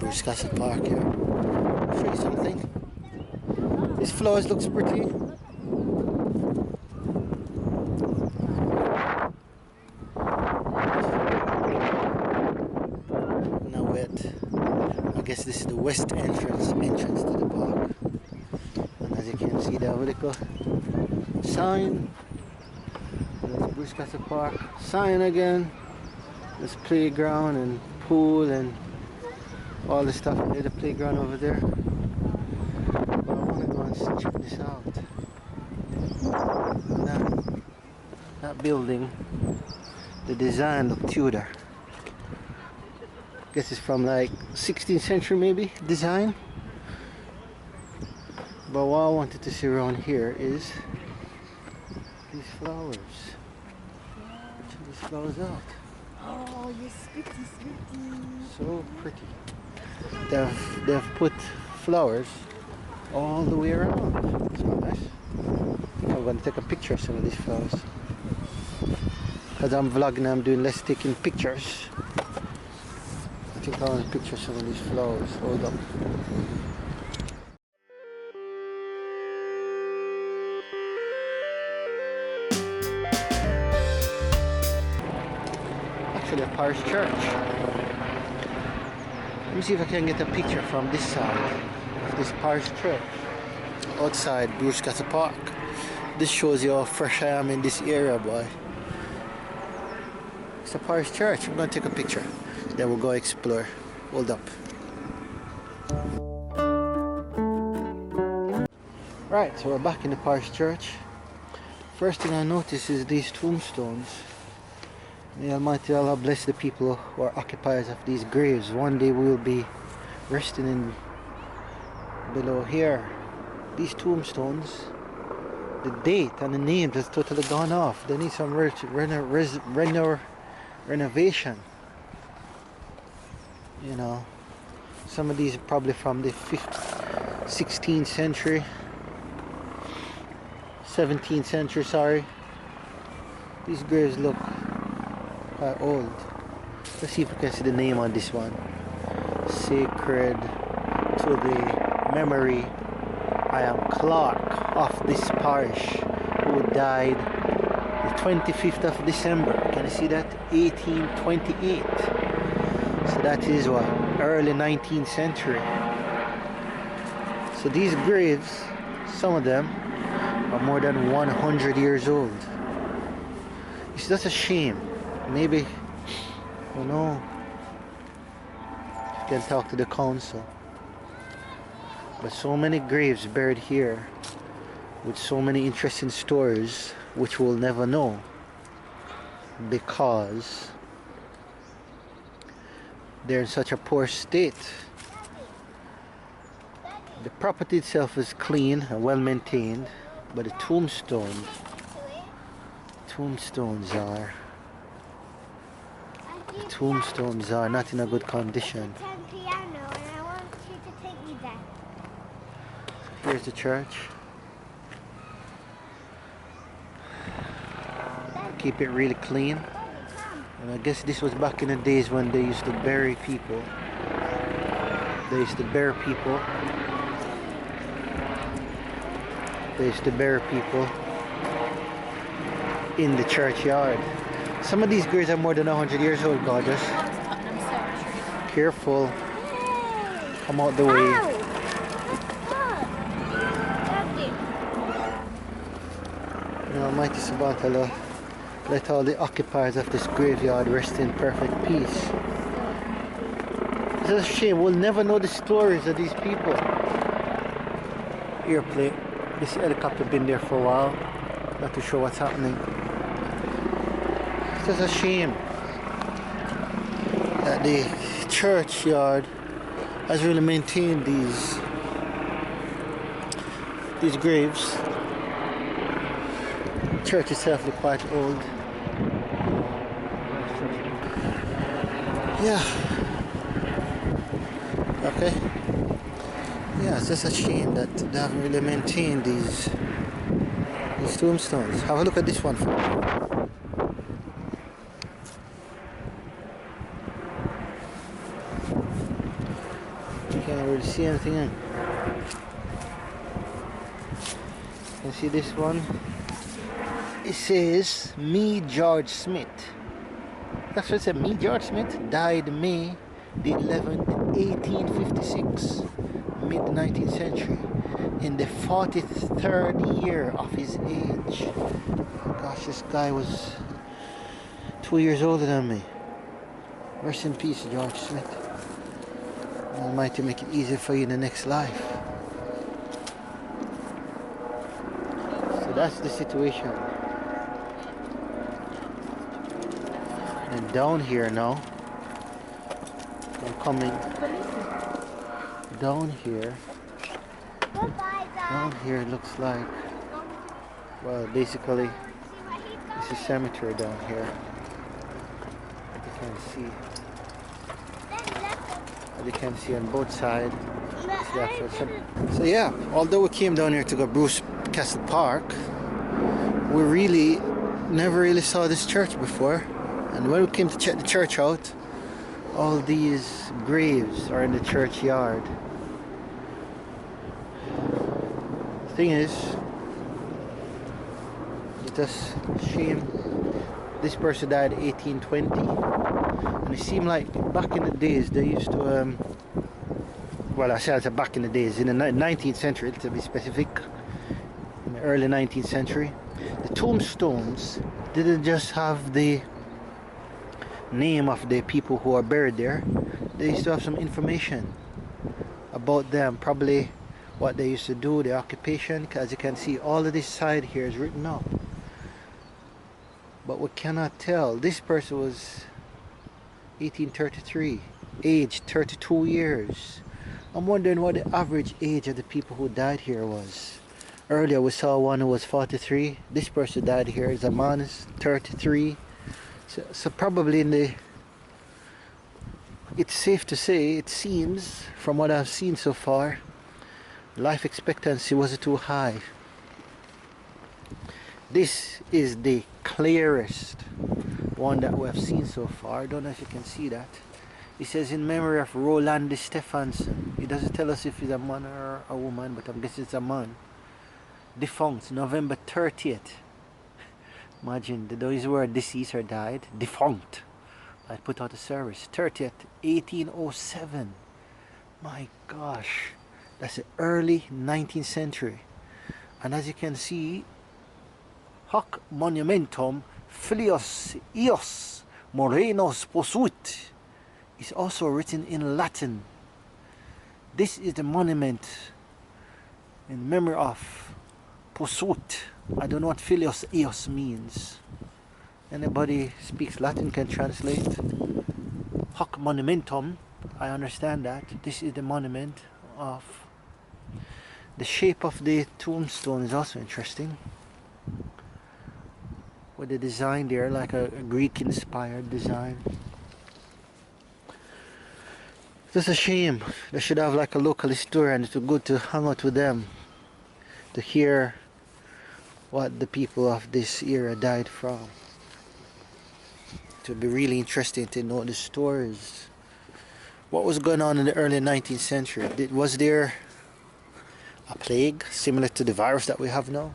Parish Park here. I'll show you something. These flowers looks pretty. Now wait. I guess this is the west entrance to the park. And as you can see there, what they call sign. There's Parish Park. Sign again. There's playground and pool and all the stuff. There's a playground over there. But I want to go and check this out. That building, the design look Tudor. Guess it's from like 16th century maybe, design. But what I wanted to see around here is these flowers. Check these flowers out. Oh, you're sweetie. So pretty. They've put flowers all the way around. So nice. I think I'm going to take a picture of some of these flowers. Because I'm vlogging, I'm doing less taking pictures. I think I want to picture some of these flowers. Hold up. Actually a Parish Church. Let me see if I can get a picture from this side of this Parish Church outside Parish Park. This shows you how fresh I am in this area, boy. It's a Parish Church. I'm gonna take a picture, then we'll go explore. Hold up. Right, so we're back in the Parish Church. First thing I notice is these tombstones. May Almighty Allah bless the people who are occupiers of these graves. One day we will be resting in below here. These tombstones, the date and the names has totally gone off. They need some renovation. You know, some of these are probably from the 16th century, 17th century, sorry. These graves look quite old. Let's see if we can see the name on this one. Sacred to the memory I am Clark of this parish, who died the 25th of December. Can you see that? 1828. So that is what? Early 19th century. So these graves, some of them are more than 100 years old. It's just a shame. Maybe, you know, you can talk to the council. But so many graves buried here with so many interesting stories which we'll never know, because they're in such a poor state. The property itself is clean and well maintained, but the tombstones are not in a good condition. Here's the church. Keep it really clean. And I guess this was back in the days when they used to bury people. They used to bury people in the churchyard. Some of these graves are more than 100 years old, gorgeous. Careful. Come out the way. May Almighty Subhanahu wa Ta'ala let all the occupiers of this graveyard rest in perfect peace. It's a shame, we'll never know the stories of these people. Airplane. This helicopter been there for a while. Not too sure what's happening. It's just a shame that the churchyard has really maintained these graves. The church itself is quite old. Yeah. Okay. Yeah, it's just a shame that they haven't really maintained these tombstones. Have a look at this one. Can't really see anything in. You see this one? It says me George Smith. That's what it said. Me George Smith died May the 11th, 1856, mid 19th century, in the 43rd year of his age. Gosh, this guy was 2 years older than me. Rest in peace, George Smith. Almighty make it easier for you in the next life. So that's the situation. And down here now, I'm coming down here. Down here it looks like, well, basically it's a cemetery down here. You can see. You can see on both sides. So yeah, although we came down here to go Bruce Castle Park, we really never really saw this church before. And when we came to check the church out, all these graves are in the churchyard. The thing is, it's just a shame. This person died in 1820, and it seemed like back in the days they used to, well, I said back in the days, in the 19th century to be specific, in the early 19th century, the tombstones didn't just have the name of the people who are buried there. They used to have some information about them, probably what they used to do, their occupation. As you can see, all of this side here is written up, but we cannot tell. This person was 1833, age 32 years. I'm wondering what the average age of the people who died here was. Earlier we saw one who was 43. This person died here is a man, is 33. So probably in the, it's safe to say, it seems from what I've seen so far, life expectancy wasn't too high. This is the clearest one that we have seen so far. I don't know if you can see that. It says in memory of Roland Stephenson. It doesn't tell us if he's a man or a woman, but I'm guessing it's a man. Defunct November 30th. Imagine, those were deceased or died. Defunct. I put out a service. 30th, 1807. My gosh. That's the early 19th century. And as you can see, Hoc monumentum filius ios morenos posuit is also written in Latin. This is the monument in memory of posuit. I don't know what filius eos means. Anybody speaks Latin can translate. Hoc monumentum, I understand that. This is the monument of. The shape of the tombstone is also interesting. With the design there, like a Greek inspired design. It's a shame. They should have like a local historian. It's good to hang out with them to hear what the people of this era died from. It would be really interesting to know the stories. What was going on in the early 19th century? Was there a plague similar to the virus that we have now?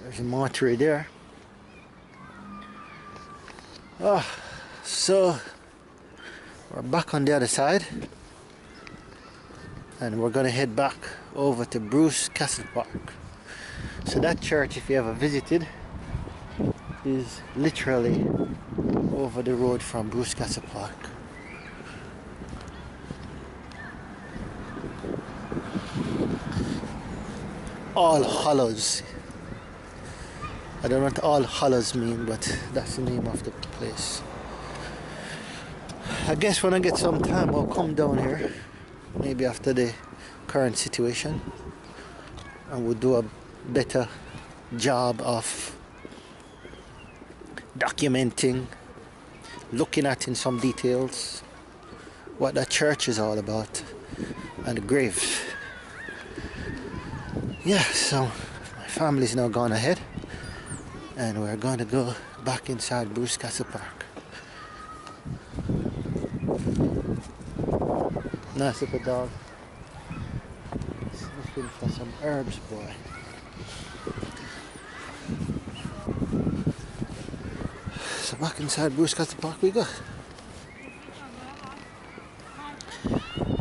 There's a mortuary there. So we're back on the other side, and we're gonna head back over to Bruce Castle Park. So that church, if you ever visited, is literally over the road from Bruce Castle Park. All-Hallows. I don't know what All-Hallows mean, but that's the name of the place. I guess when I get some time I'll come down here, maybe after the current situation, and we'll do a better job of documenting, looking at in some details what that church is all about and the grave. Yeah, so my family's now gone ahead, and we're going to go back inside Bruce Castle Park. Nice little dog. Looking for some herbs, boy. So back inside Bruce Castle Park we go.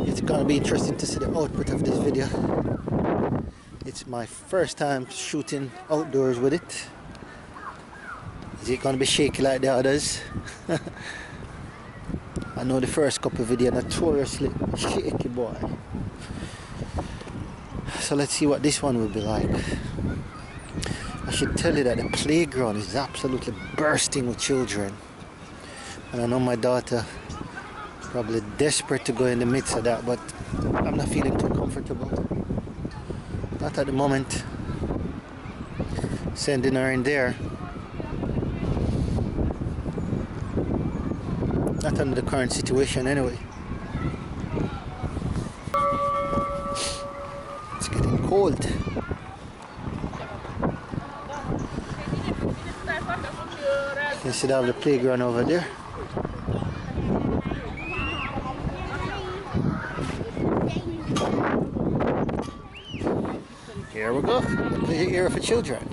It's gonna be interesting to see the output of this video. It's my first time shooting outdoors with it. Is it gonna be shaky like the others? I know the first couple of videos notoriously shaky, boy. So let's see what this one will be like. I should tell you that the playground is absolutely bursting with children. And I know my daughter probably desperate to go in the midst of that, but I'm not feeling too comfortable. Not at the moment. Sending her in there. Not under the current situation anyway. It's getting cold. You see they have the playground over there. Here we go. The play area for children.